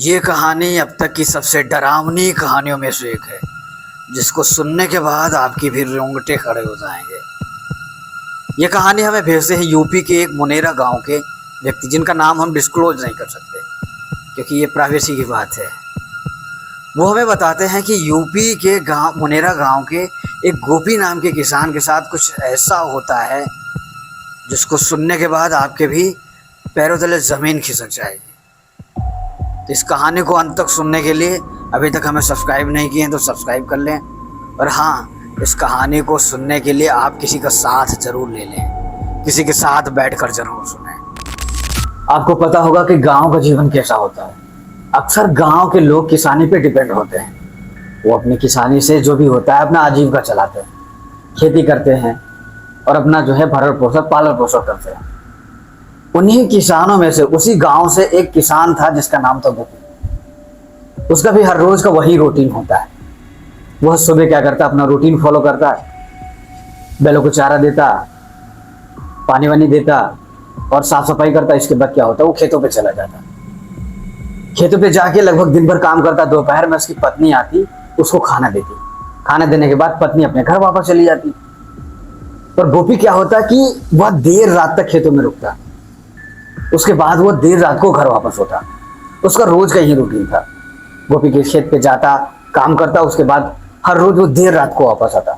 ये कहानी अब तक की सबसे डरावनी कहानियों में से एक है, जिसको सुनने के बाद आपकी भी रोंगटे खड़े हो जाएंगे। ये कहानी हमें भेजते हैं यूपी के एक मुनेरा गांव के व्यक्ति, जिनका नाम हम डिस्क्लोज नहीं कर सकते क्योंकि ये प्राइवेसी की बात है। वो हमें बताते हैं कि यूपी के गांव मुनेरा गांव के एक गोपी नाम के किसान के साथ कुछ ऐसा होता है जिसको सुनने के बाद आपके भी पैरों तले ज़मीन खिसक जाएगी। तो इस कहानी को अंत तक सुनने के लिए अभी तक हमें सब्सक्राइब नहीं किए हैं तो सब्सक्राइब कर लें। और हाँ, इस कहानी को सुनने के लिए आप किसी का साथ ज़रूर ले लें, किसी के साथ बैठकर ज़रूर सुनें। आपको पता होगा कि गांव का जीवन कैसा होता है। अक्सर गांव के लोग किसानी पे डिपेंड होते हैं। वो अपनी किसानी से जो भी होता है अपना आजीविका चलाते हैं, खेती करते हैं और अपना जो है भरण पोषण पालन पोषण करते हैं। उन्हीं किसानों में से उसी गांव से एक किसान था जिसका नाम था गोपी। उसका भी हर रोज का वही रूटीन होता है। वह सुबह क्या करता, अपना रूटीन फॉलो करता, बैलों को चारा देता, पानी वानी देता और साफ सफाई करता। इसके बाद क्या होता, वो खेतों पे चला जाता। खेतों पे जाके लगभग दिन भर काम करता। दोपहर में उसकी पत्नी आती, उसको खाना देती। खाना देने के बाद पत्नी अपने घर वापस चली जाती। पर गोपी क्या होता कि वह देर रात तक खेतों में रुकता। उसके बाद वो देर रात को घर वापस होता। उसका रोज का ही रूटीन था। गोपी के खेत पे जाता, काम करता, उसके बाद हर रोज वो देर रात को वापस आता।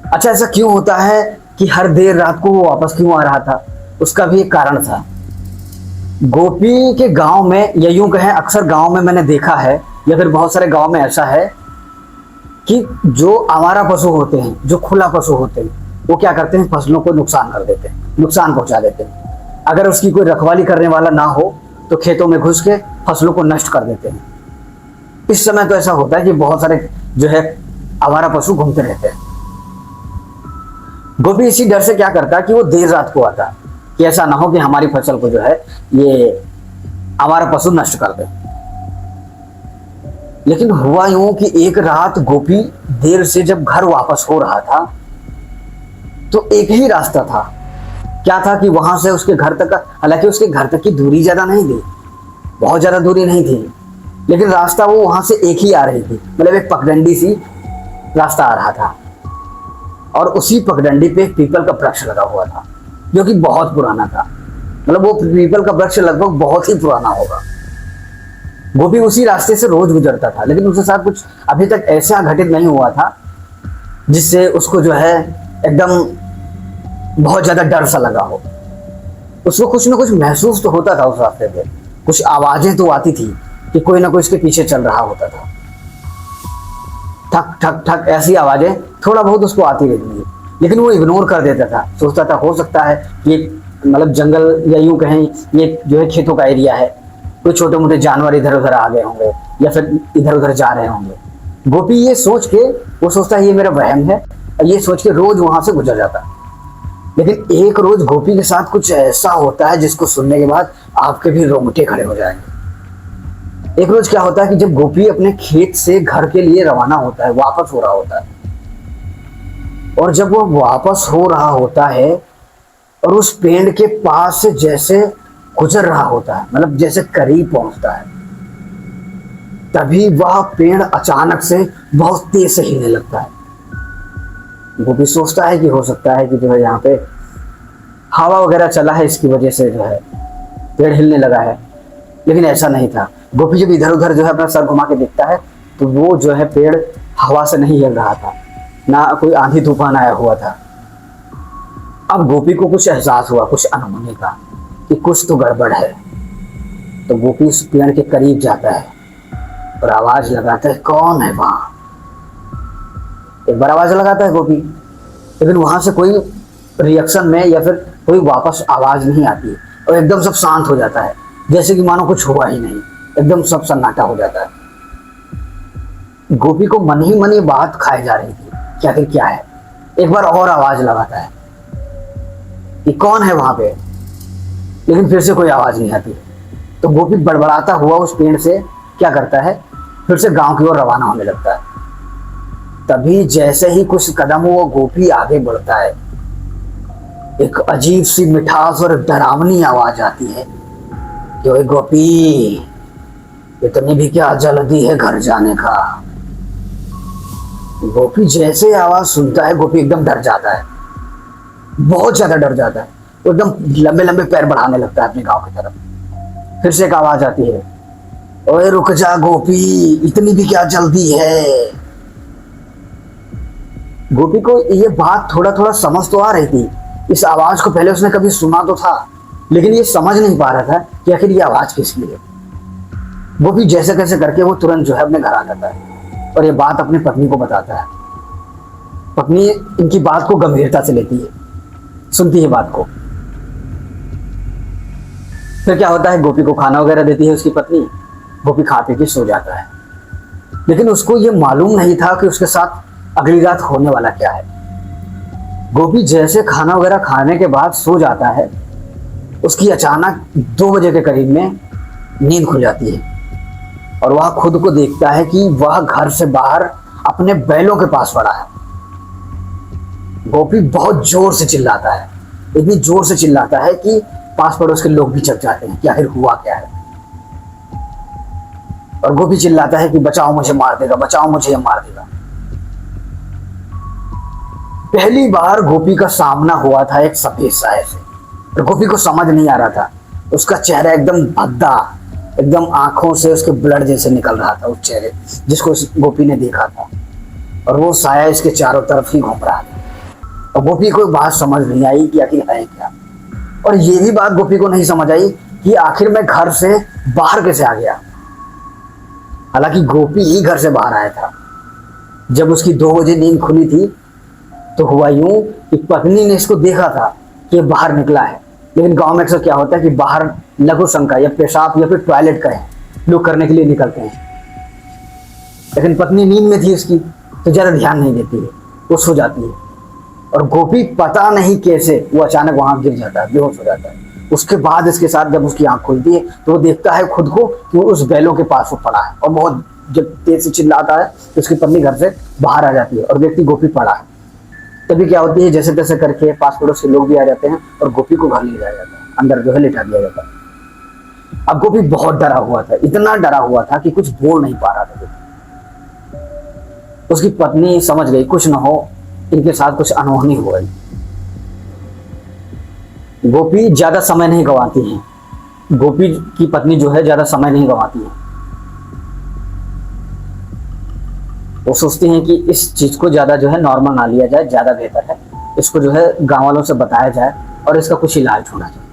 अच्छा, ऐसा क्यों होता है कि हर देर रात को वो वापस क्यों आ रहा था? उसका भी एक कारण था। गोपी के गांव में, या यूं कहें अक्सर गांव में मैंने देखा है, या फिर बहुत सारे गांव में ऐसा है कि जो आवारा पशु होते हैं, जो खुला पशु होते हैं, वो क्या करते हैं, फसलों को नुकसान कर देते हैं, नुकसान पहुंचा देते हैं। अगर उसकी कोई रखवाली करने वाला ना हो तो खेतों में घुस के फसलों को नष्ट कर देते हैं। इस समय तो ऐसा होता है कि बहुत सारे जो है आवारा पशु घूमते रहते हैं। गोपी इसी डर से क्या करता कि वो देर रात को आता कि ऐसा ना हो कि हमारी फसल को जो है ये आवारा पशु नष्ट कर दे। लेकिन हुआ यूं कि एक रात गोपी देर से जब घर वापस हो रहा था तो एक ही रास्ता था। क्या था कि वहां से उसके घर तक, हालांकि उसके घर तक की दूरी ज्यादा नहीं थी, बहुत ज्यादा दूरी नहीं थी, लेकिन रास्ता वो वहां से एक ही आ रही थी। मतलब एक पगडंडी सी रास्ता आ रहा था और उसी पगडंडी पे एक पीपल का वृक्ष लगा हुआ था जो कि बहुत पुराना था। मतलब वो पीपल का वृक्ष लगभग बहुत ही पुराना होगा। वो भी उसी रास्ते से रोज गुजरता था, लेकिन उसके साथ कुछ अभी तक ऐसा घटित नहीं हुआ था जिससे उसको जो है एकदम बहुत ज्यादा डर सा लगा हो। उसको कुछ ना कुछ महसूस तो होता था उस रास्ते पे, कुछ आवाजें तो आती थी कि कोई ना कोई इसके पीछे चल रहा होता था। ठक ठक ठक ऐसी आवाजें थोड़ा बहुत उसको आती रहती थी, लेकिन वो इग्नोर कर देता था। सोचता था हो सकता है ये मतलब जंगल, या यूं कहें ये जो है खेतों का एरिया है, कोई छोटे मोटे जानवर इधर उधर आ गए होंगे या फिर इधर उधर जा रहे होंगे। गोपी ये सोच के, वो सोचता है ये मेरा वहम है, और ये सोच के रोज वहां से गुजर जाता। लेकिन एक रोज गोपी के साथ कुछ ऐसा होता है जिसको सुनने के बाद आपके भी रोंगटे खड़े हो जाएंगे। एक रोज क्या होता है कि जब गोपी अपने खेत से घर के लिए रवाना होता है, वापस हो रहा होता है, और जब वो वापस हो रहा होता है और उस पेड़ के पास से जैसे गुजर रहा होता है, मतलब जैसे करीब पहुंचता है, तभी वह पेड़ अचानक से बहुत तेज से हिलने लगता है। वो भी सोचता है कि हो सकता है कि जो है यहाँ पे हवा वगैरह चला है, इसकी वजह से जो है पेड़ हिलने लगा है, लेकिन ऐसा नहीं था। गोपी जब इधर उधर जो है अपना सर घुमा के देखता है तो वो जो है पेड़ हवा से नहीं हिल रहा था, ना कोई आंधी तूफान आया हुआ था। अब गोपी को कुछ एहसास हुआ, कुछ अनहोनी का, कि कुछ तो गड़बड़ है। तो गोपी उस पेड़ के करीब जाता है और आवाज लगाता है, कौन है वहां? एक बार आवाज लगाता है गोपी, लेकिन वहां से कोई रिएक्शन में या फिर कोई वापस आवाज नहीं आती और एकदम सब शांत हो जाता है, जैसे कि मानो कुछ हुआ ही नहीं। एकदम सब सन्नाटा हो जाता है। गोपी को मन ही मन ये बात खाई जा रही थी कि आखिर क्या है। एक बार और आवाज लगाता है कि कौन है वहां पे, लेकिन फिर से कोई आवाज नहीं आती। तो गोपी बड़बड़ाता हुआ उस पेड़ से क्या करता है, फिर से गांव की ओर रवाना होने लगता है। तभी जैसे ही कुछ कदम वो गोपी आगे बढ़ता है, एक अजीब सी मिठास और डरावनी आवाज आती है, जो गोपी इतनी भी क्या जल्दी है घर जाने का। गोपी जैसे आवाज सुनता है गोपी एकदम डर जाता है, बहुत ज्यादा डर जाता है। वो एकदम लंबे लंबे पैर बढ़ाने लगता है अपने गांव की तरफ। फिर से एक आवाज आती है, ओए रुक जा गोपी, इतनी भी क्या जल्दी है। गोपी को ये बात थोड़ा थोड़ा समझ तो आ रही थी। इस आवाज को पहले उसने कभी सुना तो था, लेकिन ये समझ नहीं पा रहा था कि आखिर ये आवाज किसकी है। गोपी जैसे कैसे करके वो तुरंत जो है अपने घर आ जाता है और ये बात अपनी पत्नी को बताता है। पत्नी इनकी बात को गंभीरता से लेती है, सुनती है बात को। फिर क्या होता है, गोपी को खाना वगैरह देती है उसकी पत्नी। गोपी खा पी के सो जाता है, लेकिन उसको ये मालूम नहीं था कि उसके साथ अगली रात होने वाला क्या है। गोपी जैसे खाना वगैरह खाने के बाद सो जाता है, उसकी अचानक 2 बजे के करीब में नींद खुल जाती है और वह खुद को देखता है कि वह घर से बाहर अपने बैलों के पास पड़ा है। गोपी बहुत जोर से चिल्लाता है, इतनी जोर से चिल्लाता है कि पास पड़ोस के लोग भी चक जाते हैं कि आखिर हुआ क्या है। और गोपी चिल्लाता है कि बचाओ मुझे मार देगा, बचाओ मुझे मार देगा। पहली बार गोपी का सामना हुआ था एक सफेद साये से, और गोपी को समझ नहीं आ रहा था। उसका चेहरा एकदम भद्दा, एकदम आंखों से उसके ब्लड जैसे निकल रहा था उस चेहरे जिसको गोपी ने देखा था, और वो साया इसके चारों तरफ ही घूम रहा था। और गोपी को बात समझ नहीं आई कि आखिर है क्या, और ये भी बात गोपी को नहीं समझ आई कि आखिर मैं घर से बाहर कैसे आ गया। हालांकि गोपी ही घर से बाहर आया था। जब उसकी 2 बजे नींद खुली थी तो हुआ यूं कि पत्नी ने इसको देखा था कि बाहर निकला है। लेकिन गांव में अक्सर क्या होता है कि बाहर लघु शंका या पेशाब या फिर टॉयलेट का है, लोग करने के लिए निकलते हैं। लेकिन पत्नी नींद में थी इसकी, तो ज्यादा ध्यान नहीं देती है, वो सो जाती है। और गोपी पता नहीं कैसे वो अचानक वहां गिर जाता है, बेहोश हो जाता है। उसके बाद इसके साथ जब उसकी आंख खुलती है तो वो देखता है खुद को कि वो उस बैलों के पास वो पड़ा है, और बहुत जब तेज से चिल्लाता है तो उसकी पत्नी घर से बाहर आ जाती है और देखती गोपी पड़ा है। तभी क्या होती है, जैसे तैसे करके पास पड़ोस के लोग भी आ जाते हैं और गोपी को घर ले जाया जाता है, अंदर जो है लिटा दिया जाता है। अब गोपी बहुत डरा हुआ था, इतना डरा हुआ था कि कुछ बोल नहीं पा रहा था। उसकी पत्नी समझ गई कुछ न हो, इनके साथ कुछ अनहोनी हो गई। गोपी ज्यादा समय नहीं गंवाती है, गोपी की पत्नी जो है ज्यादा समय नहीं गंवाती है। वो सोचती हैं कि इस चीज को ज्यादा जो है नॉर्मल ना लिया जाए, ज्यादा बेहतर है इसको जो है गांव वालों से बताया जाए और इसका कुछ इलाज होना चाहिए।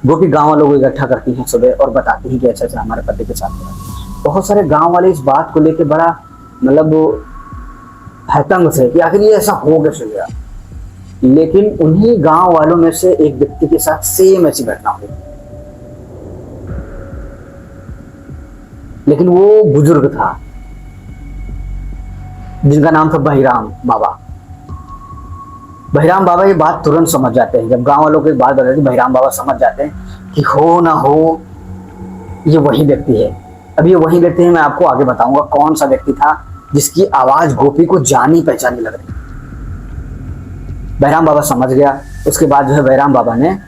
गोपी गांव वालों को इकट्ठा करती हैं सुबह और बताती हैं कि ऐसा ऐसा हमारे पति के साथ हुआ है। बहुत सारे गांव वाले इस बात को लेकर बड़ा मतलब हैतंग थे कि आखिर ये ऐसा हो कैसे गया। लेकिन उन्हीं गांव वालों में से एक व्यक्ति के साथ सेम ऐसी घटना हुई, लेकिन वो बुजुर्ग था जिनका नाम था बहिराम बाबा। बहिराम बाबा ये बात तुरंत समझ जाते हैं। जब गांव वालों को बात बताती बहिराम बाबा समझ जाते हैं कि हो ना हो ये वही व्यक्ति है। अब ये वही व्यक्ति है, मैं आपको आगे बताऊंगा कौन सा व्यक्ति था जिसकी आवाज गोपी को जानी पहचानी लग रही। बहिराम बाबा समझ गया। उसके बाद जो है बहिराम बाबा ने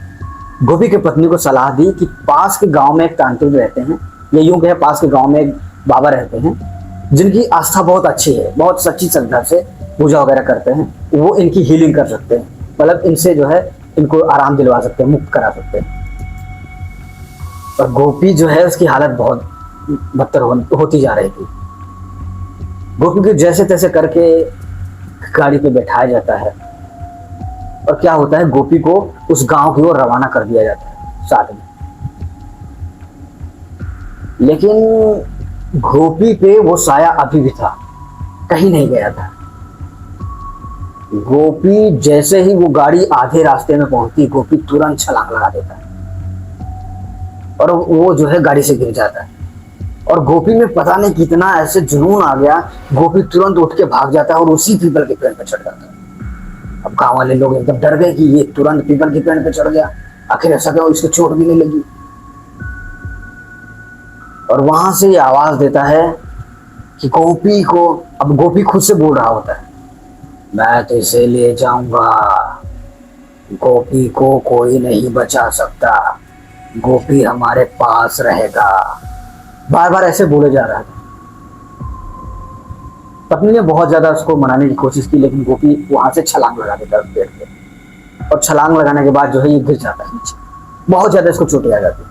गोपी की पत्नी को सलाह दी कि पास के गांव में एक तांत्रिक रहते हैं, या यूं कहे पास के गांव में एक बाबा रहते हैं जिनकी आस्था बहुत अच्छी है, बहुत सच्ची श्रद्धा से पूजा वगैरह करते हैं। वो इनकी हीलिंग कर सकते हैं, मतलब इनसे जो है इनको आराम दिलवा सकते हैं, मुक्त करा सकते हैं। और गोपी जो है उसकी हालत बहुत बदतर होती जा रही थी। गोपी को जैसे तैसे करके गाड़ी पे बैठाया जाता है और क्या होता है, गोपी को उस गांव की ओर रवाना कर दिया जाता है साथ में। लेकिन गोपी पे वो साया अभी भी था, कहीं नहीं गया था। गोपी जैसे ही वो गाड़ी आधे रास्ते में पहुंचती, गोपी तुरंत छलांग लगा देता है और वो जो है गाड़ी से गिर जाता है। और गोपी में पता नहीं कितना ऐसे जुनून आ गया, गोपी तुरंत उठ के भाग जाता है और उसी पीपल के पेड़ पर चढ़ जाता है। अब गांव वाले लोग एकदम डर गए कि ये तुरंत पीपल के पेड़ पे चढ़ गया, आखिर ऐसा क्या, इसको चोट भी नहीं लगी। और वहां से ये आवाज देता है कि गोपी को, अब गोपी खुद से बोल रहा होता है, मैं तो इसे ले जाऊंगा, गोपी को कोई नहीं बचा सकता, गोपी हमारे पास रहेगा। बार बार ऐसे बोले जा रहा था। पत्नी ने बहुत ज्यादा उसको मनाने की कोशिश की, लेकिन गोपी वहां से छलांग लगा देता है पेड़ पे, और छलांग लगाने के बाद जो है ये गिर जाता है नीचे। बहुत ज्यादा इसको चोटें आ जाती है।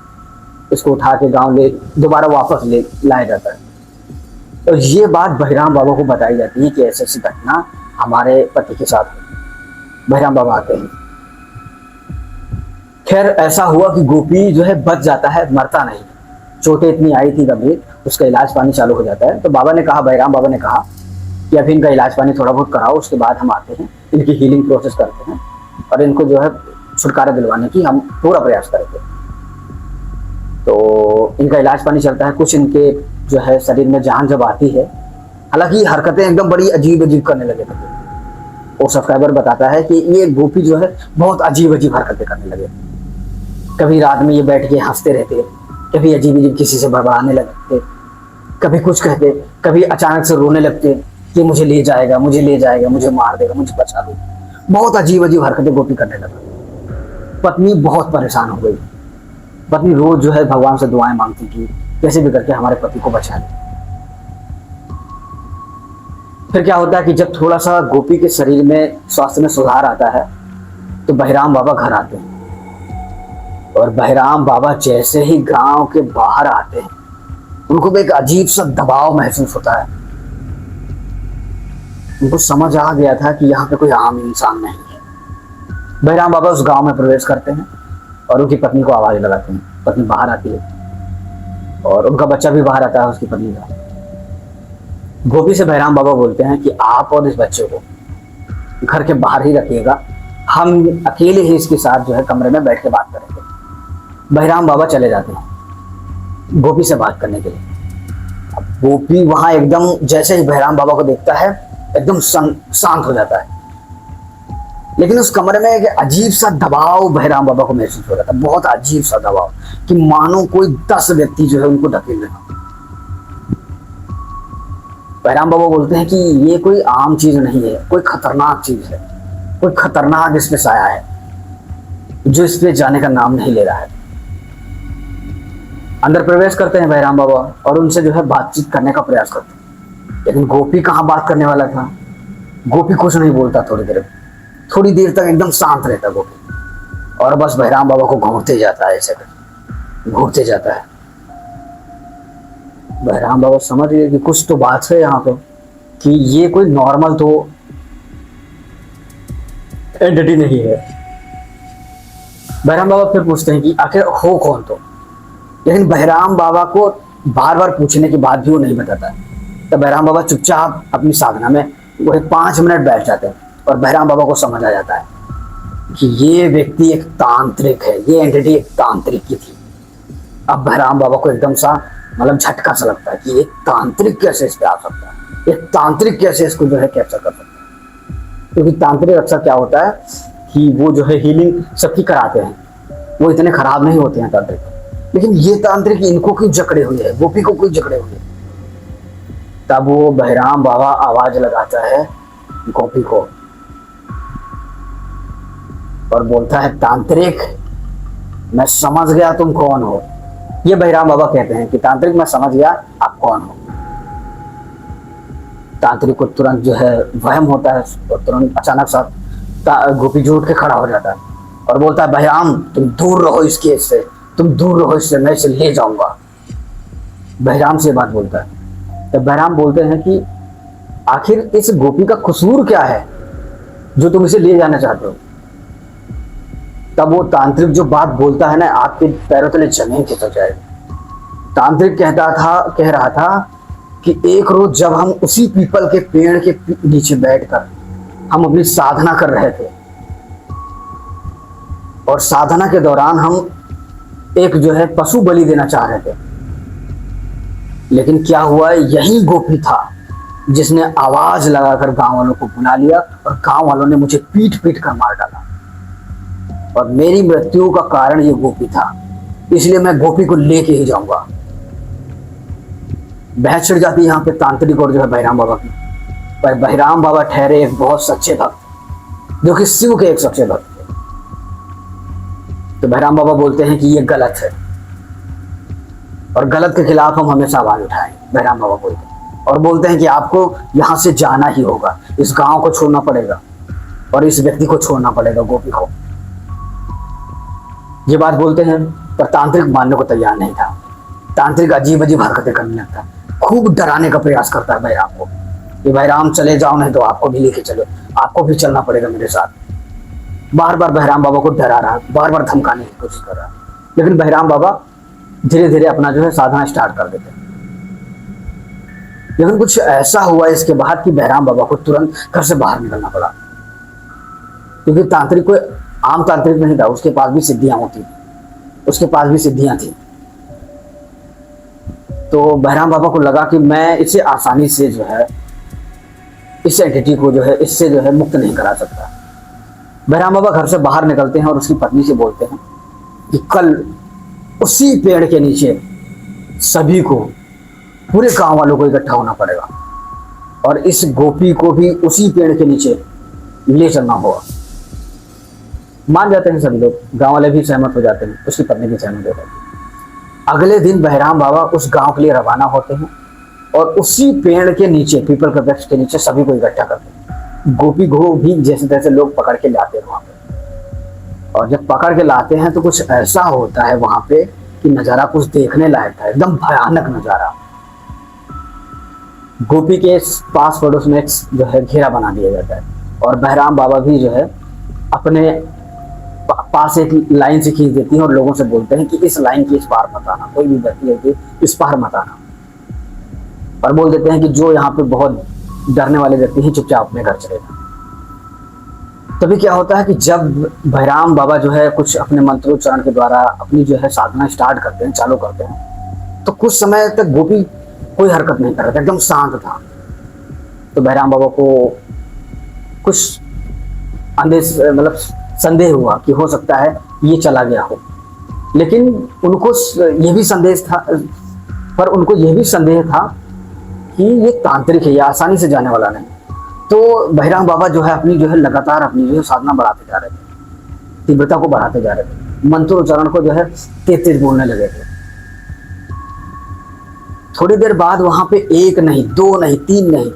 इसको उठा के गांव ले दोबारा वापस ले लाया जाता है। तो ये बात बहिराम बाबा को बताई जाती है कि ऐसी ऐसी घटना हमारे पति के साथ हुई। बहिराम बाबा आते हैं। खैर ऐसा हुआ कि गोपी जो है बच जाता है, मरता नहीं। चोटें इतनी आई थी गंभीर, उसका इलाज पानी चालू हो जाता है। तो बाबा ने कहा, बहिराम बाबा ने कहा कि अभी इनका इलाज पानी थोड़ा बहुत कराओ, उसके बाद हम आते हैं, इनकी हीलिंग प्रोसेस करते हैं और इनको जो है छुटकारा दिलवाने की हम पूरा प्रयास करेंगे। तो इनका इलाज पानी चलता है। कुछ इनके जो है शरीर में जान जब आती है, हालांकि हरकतें एकदम बड़ी अजीब अजीब करने लगे थे। वो सब्सक्राइबर बताता है कि ये गोपी जो है बहुत अजीब अजीब हरकतें करने लगे। कभी रात में ये बैठ के हंसते रहते, कभी अजीब अजीब किसी से बड़बड़ाने लगते, कभी कुछ कहते, कभी अचानक से रोने लगते कि मुझे ले जाएगा, मुझे ले जाएगा, मुझे मार देगा, मुझे बचा दो। बहुत अजीब अजीब हरकतें गोपी करने लगा। पत्नी बहुत परेशान हो गई। पत्नी रोज जो है भगवान से दुआएं मांगती कि कैसे भी करके हमारे पति को बचा ले। फिर क्या होता है कि जब थोड़ा सा गोपी के शरीर में स्वास्थ्य में सुधार आता है तो बहिराम बाबा घर आते हैं। और बहिराम बाबा जैसे ही गांव के बाहर आते हैं, उनको भी एक अजीब सा दबाव महसूस होता है। उनको समझ आ गया था कि यहाँ पे कोई आम इंसान नहीं है। बहिराम बाबा उस गांव में प्रवेश करते हैं और उनकी पत्नी को आवाज लगाते हैं। पत्नी बाहर आती है और उनका बच्चा भी बाहर आता है उसकी पत्नी का। गोपी से बहिराम बाबा बोलते हैं कि आप और इस बच्चे को घर के बाहर ही रखिएगा, हम अकेले ही इसके साथ जो है कमरे में बैठ के बात करेंगे। बहिराम बाबा चले जाते हैं गोपी से बात करने के लिए। अब गोपी वहां एकदम जैसे ही बहिराम बाबा को देखता है एकदम शांत हो जाता है, लेकिन उस कमरे में एक अजीब सा दबाव बहिराम बाबा को महसूस हो रहा था। बहुत अजीब सा दबाव कि मानो कोई 10 व्यक्ति जो है उनको ढकेल रहे। बहिराम बाबा बोलते हैं कि ये कोई आम चीज नहीं है, कोई खतरनाक चीज है, कोई खतरनाक इस पे साया है जो इस पे जाने का नाम नहीं ले रहा है। अंदर प्रवेश करते हैं बहिराम बाबा और उनसे जो है बातचीत करने का प्रयास करते हैं, लेकिन गोपी कहाँ बात करने वाला था। गोपी कुछ नहीं बोलता। थोड़ी देर तक एकदम शांत रहता गोपी और बस बहिराम बाबा को घूरते जाता है, ऐसे घूरते जाता है। बहिराम बाबा समझ गए कि कुछ तो बात है यहाँ पे, कि ये कोई नॉर्मल तो एंटिटी नहीं है। बहिराम बाबा फिर पूछते हैं कि आखिर हो कौन तो, लेकिन बहिराम बाबा को बार बार पूछने के बाद भी वो नहीं बताता। तो बहिराम बाबा चुपचाप अपनी साधना में वो 5 मिनट बैठ जाते हैं और बहिराम बाबा को समझ आ जाता है कि ये व्यक्ति एक तांत्रिक है, ये एंटिटी एक तांत्रिक की थी। अब बहिराम बाबा को एकदम सा मतलब झटका सा लगता है कि एक तांत्रिक कैसे इस पे आ सकता है, एक तांत्रिक कैसे इसको जो है कैप्चर कर सकता है। क्योंकि तांत्रिक अक्सर क्या होता है कि वो जो है हीलिंग सबकी कराते हैं, वो इतने खराब नहीं होते हैं तांत्रिक, लेकिन ये तांत्रिक इनको क्यों जकड़े हुए है, गोपी को क्यों जकड़े हुए। तब वो बहिराम बाबा आवाज लगाता है गोपी को और बोलता है, तांत्रिक मैं समझ गया तुम कौन हो। ये बहिराम बाबा कहते हैं कि तांत्रिक मैं समझ गया आप कौन हो। तांत्रिक को तुरंत जो है वहम होता है और तुरंत अचानक सा गोपी जो उठ के खड़ा हो जाता है और बोलता है, बहिराम तुम दूर रहो इस केस से, तुम दूर रहो इससे, मैं इसे ले जाऊंगा। बहिराम से बात बोलता है। तो बहिराम बोलते हैं कि आखिर इस गोपी का कसूर क्या है जो तुम इसे ले जाना चाहते हो। तब वो तांत्रिक जो बात बोलता है ना, आपके पैरों तले जमीन खिसक जाएगी। तांत्रिक कह रहा था कि एक रोज जब हम उसी पीपल के पेड़ के नीचे बैठकर हम अपनी साधना कर रहे थे और साधना के दौरान हम एक जो है पशु बलि देना चाह रहे थे, लेकिन क्या हुआ, यही गोपी था जिसने आवाज लगाकर गांव वालों को बुला लिया और गांव वालों ने मुझे पीट पीट कर मार डाला और मेरी मृत्यु का कारण ये गोपी था, इसलिए मैं गोपी को लेके ही जाऊंगा। बहस छिड़ जाती है यहाँ पे तांत्रिक और जो है बहिराम बाबा की। पर बहिराम बाबा ठहरे एक बहुत सच्चे भक्त, जो कि शिव के एक सच्चे भक्त थे। तो बहिराम बाबा बोलते हैं कि ये गलत है और गलत के खिलाफ हम हमेशा आवाज उठाएं, बहराम बाबा बोलते हैं। और बोलते हैं कि आपको यहाँ से जाना ही होगा, इस गांव को छोड़ना पड़ेगा और इस व्यक्ति को छोड़ना पड़ेगा, गोपी को। ये बात बोलते हैं, पर तांत्रिक मानने को तैयार नहीं था। तांत्रिक अजीब अजीब हरकतें करने लगता है, खूब डराने का प्रयास करता है बहराम को कि बहराम चले जाओ, नहीं तो आपको भी लेके चलो, आपको भी चलना पड़ेगा मेरे साथ। बार बार बहराम बाबा को डरा रहा, बार बार धमकाने की कोशिश कर रहा, लेकिन बहराम बाबा धीरे धीरे अपना जो है साधना स्टार्ट कर देते। लेकिन कुछ ऐसा हुआ इसके बाद कि बहराम बाबा को तुरंत घर से बाहर निकलना पड़ा, क्योंकि तांत्रिक कोई आम तांत्रिक नहीं था, उसके पास भी सिद्धियां होती थी, उसके पास भी सिद्धियां थी। तो बहराम बाबा को लगा कि मैं इसे आसानी से जो है इस एंटिटी को जो है इससे जो है मुक्त नहीं करा सकता। बहराम बाबा घर से बाहर निकलते हैं और उसकी पत्नी से बोलते हैं कि कल उसी पेड़ के नीचे सभी को, पूरे गांव वालों को इकट्ठा होना पड़ेगा और इस गोपी को भी उसी पेड़ के नीचे ले चलना होगा। मान जाते हैं सभी लोग, गांव वाले भी सहमत हो जाते हैं, उसकी पत्नी भी सहमत हो जाती है। अगले दिन बहराम बाबा उस गांव के लिए रवाना होते हैं और उसी पेड़ के नीचे, पीपल के वृक्ष के नीचे सभी को इकट्ठा करते हैं। गोपी को भी जैसे तैसे लोग पकड़ के लाते हैं वहां पे, और जब पकड़ के लाते हैं तो कुछ ऐसा होता है वहां पे कि नजारा कुछ देखने लायक था, एकदम भयानक नजारा। गोपी के पास पड़ोस में जो है घेरा बना दिया जाता है और बहराम बाबा भी जो है अपने पास एक लाइन से खींच देती है और लोगों से बोलते हैं कि इस लाइन के इस पार मत आना, कोई भी व्यक्ति है कि इस पार मत आना, और बोल देते हैं कि जो यहाँ पे बहुत डरने वाले व्यक्ति हैं चुपचाप अपने घर चले जाए। तभी क्या होता है कि जब बहराम बाबा जो है कुछ अपने मंत्रोच्चारण के द्वारा अपनी जो है साधना स्टार्ट करते हैं, चालू करते हैं, तो कुछ समय तक गोपी कोई हरकत नहीं कर रहा था, एकदम शांत था। तो बहराम बाबा को कुछ अंदेश मतलब संदेह हुआ कि हो सकता है ये चला गया हो, लेकिन उनको ये भी संदेश था, पर उनको ये भी संदेह था कि ये तांत्रिक है, ये आसानी से जाने वाला नहीं। तो बहराम बाबा जो है अपनी जो है लगातार अपनी जो है साधना बढ़ाते जा रहे थे, तीव्रता को बढ़ाते जा रहे थे, मंत्रोच्चारण को जो है तेज तेज बोलने लगे थे। थोड़ी देर बाद वहां पे एक नहीं, दो नहीं, तीन नहीं,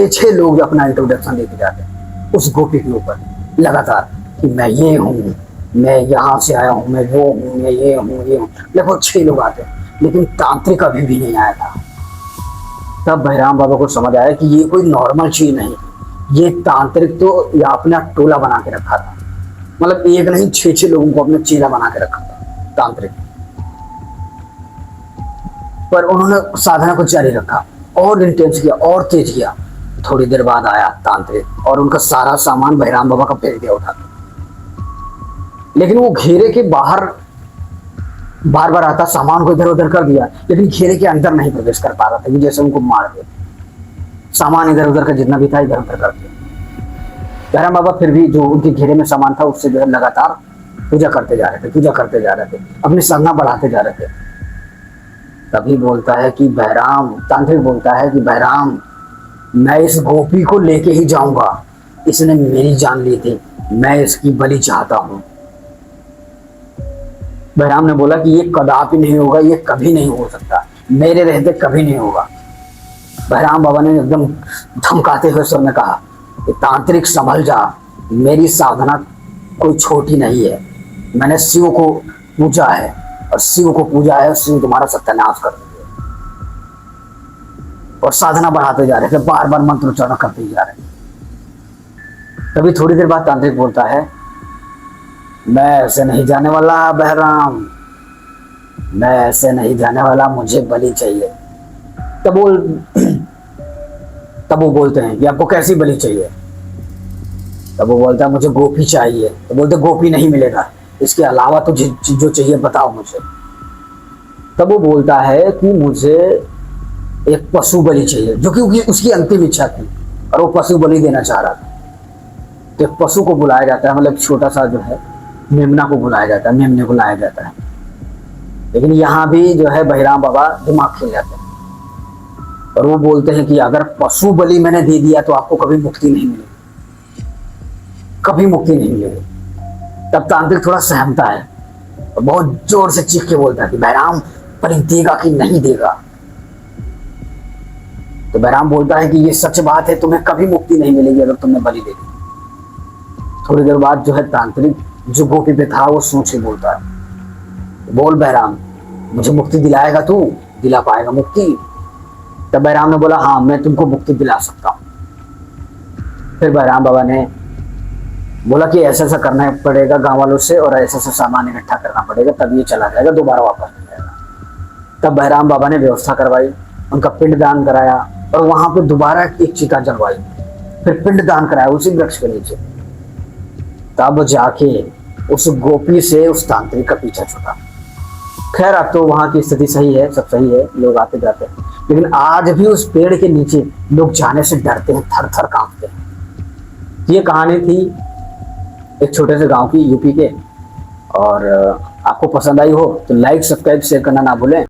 छह लोग अपना इंट्रोडक्शन देते जाते हैं उस गोपी के ऊपर लगातार कि मैं ये हूँ, मैं यहाँ से आया हूँ, मैं वो हूँ, मैं ये हूँ, ये हूँ। लगभग 6 लोग आते हैं, लेकिन तांत्रिक अभी भी नहीं आया था। तब बहराम बाबा को समझ आया कि ये कोई नॉर्मल चीज नहीं, ये तांत्रिक तो या अपना टोला बना के रखा था, मतलब एक नहीं 6 लोगों को अपने चेला बना के रखा था तांत्रिक। पर उन्होंने साधना को जारी रखा और इंटेंस किया और तेज किया। थोड़ी देर बाद आया तांत्रिक और उनका सारा सामान बहराम बाबा का फेंक दिया उठा, लेकिन वो घेरे के बाहर बार बार आता, सामान को इधर उधर कर दिया, लेकिन घेरे के अंदर नहीं प्रवेश कर पा रहा था कि जैसे उनको मार दे। सामान इधर उधर का जितना भी था इधर उधर कर दिया। बहराम बाबा फिर भी जो उनके घेरे में सामान था उससे जो है लगातार पूजा करते जा रहे थे, पूजा करते जा रहे थे, अपनी साधना बढ़ाते जा रहे थे। तभी बोलता है कि बहराम, तांत्रिक बोलता है कि बहराम, मैं इस गोपी को लेके ही जाऊंगा, इसने मेरी जान ली थी, मैं इसकी बलि चाहता हूं। बहराम ने बोला कि ये कदापि नहीं होगा, ये कभी नहीं हो सकता, मेरे रहते कभी नहीं होगा। बहराम बाबा ने एकदम धमकाते हुए स्वर में कहा कि तांत्रिक संभल जा, मेरी साधना कोई छोटी नहीं है, मैंने शिव को पूजा है और शिव को पूजा है, शिव तुम्हारा सत्यानाश कर देंगे। और साधना बढ़ाते जा रहे थे, बार बार मंत्रोच्चारण करते जा रहे थे। तभी थोड़ी देर बाद तांत्रिक बोलता है, मैं ऐसे नहीं जाने वाला बहराम, मैं ऐसे नहीं जाने वाला, मुझे बलि चाहिए। तब वो बोलते हैं कि आपको कैसी बलि चाहिए? तब वो बोलता है मुझे गोपी चाहिए। तो बोलते गोपी नहीं मिलेगा, इसके अलावा तो जो चाहिए बताओ मुझे। तब वो बोलता है कि मुझे एक पशु बलि चाहिए, जो कि उसकी अंतिम इच्छा थी और वो पशु बलि देना चाह रहा था। तो एक पशु को बुलाया जाता है, मतलब छोटा सा जो है मेमना को बुलाया जाता है, मेमने को लाया जाता है। लेकिन यहाँ भी जो है बहराम बाबा दिमाग खेल जाते हैं और वो बोलते हैं कि अगर पशु बलि मैंने दे दिया तो आपको कभी मुक्ति नहीं मिलेगी, कभी मुक्ति नहीं मिलेगी। तब तांत्रिक थोड़ा सहमता है और बहुत जोर से चीख के बोलता है कि बहराम पर देगा कि नहीं देगा। तो बहराम बोलता है कि ये सच बात है, तुम्हें कभी मुक्ति नहीं मिलेगी अगर तुमने बलि दे दी। थोड़ी देर बाद जो है तांत्रिक जो गोपी पे था वो सोच के बोलता है, बोल बहराम, मुझे मुक्ति दिलाएगा तू, दिला पाएगा मुक्ति? तब बहराम ने बोला, हाँ मैं तुमको मुक्ति दिला सकता हूँ। फिर बहराम बाबा ने बोला कि ऐसा ऐसा करना पड़ेगा गांव वालों से, और ऐसा ऐसा सामान इकट्ठा करना पड़ेगा, तब ये चला जाएगा, दोबारा वापस नहीं जाएगा। तब बहराम बाबा ने व्यवस्था करवाई, उनका पिंड दान कराया, और वहां पे दोबारा एक चिता जलवाई, फिर पिंड दान कराया उसी वृक्ष के नीचे। तब जाके उस गोपी से उस तांत्रिक का पीछा छूटा। खैर अब तो वहां की स्थिति सही है, सब सही है, लोग आते जाते हैं, लेकिन आज भी उस पेड़ के नीचे लोग जाने से डरते हैं, थर थर कांपते हैं। ये कहानी थी एक छोटे से गांव की, यूपी के। और आपको पसंद आई हो तो लाइक, सब्सक्राइब, शेयर करना ना भूलें।